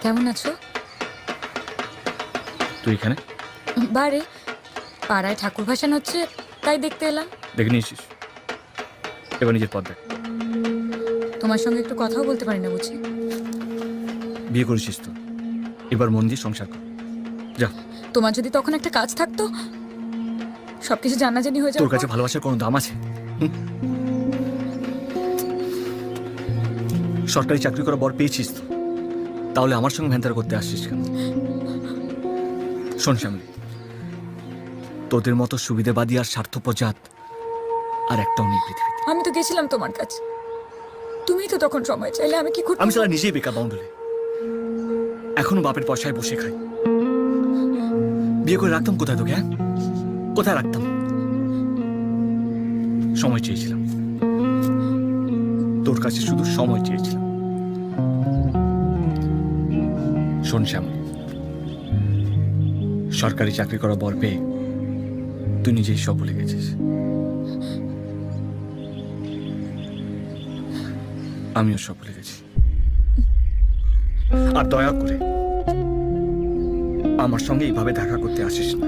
কেমন আছো? তুই এখানে? বারে পাড়ায় ঠাকুর ভাসান হচ্ছে, তাই দেখতে এলাম। দেখে নিয়েছিস? এবার নিজের পথ দেখ। তোমার সঙ্গে একটু কথাও বলতে পারি না বুঝি? বিয়ে করেছিস তো, এবার মন দিয়ে সংসার কর। যা। তোমার যদি তখন একটা কাজ থাকতো, সবকিছু জানাজানি হয়ে তোর যাবে। কাছে ভালোবাসার কোনো দাম আছে? সরকারি চাকরি করা বর পেয়েছিস তো, তাহলে আমার সঙ্গে ভ্যান্তার করতে আসছিস কেন? শোন শ্যামলি, তোদের মতো সুবিধাবাদী আর স্বার্থপর জাত আর একটাও নেই পৃথিবীতে। আমি তো গেছিলাম তোমার কাছে, তুমিই তো তখন সময় চাইলে, আমি কি করতে? আমি সারা নিজেই বেকার বাউন্ডুলে, এখনো বাপের পয়সায় বসে খাই। বিয়ে করে রাখতাম কোথায় তোকে? হ্যাঁ, কোথায় রাখতাম? সময় চেয়েছিলাম, তোর কাছে শুধু সময় চেয়েছিলাম। শোন শ্যামলি, সরকারি চাকরি করা বর পেয়ে তুই নিজেই সব ভুলে গেছিস। আমিও সব ভুলে গেছি। আর দয়া করে আমার সঙ্গে এইভাবে দেখা করতে আসিস না।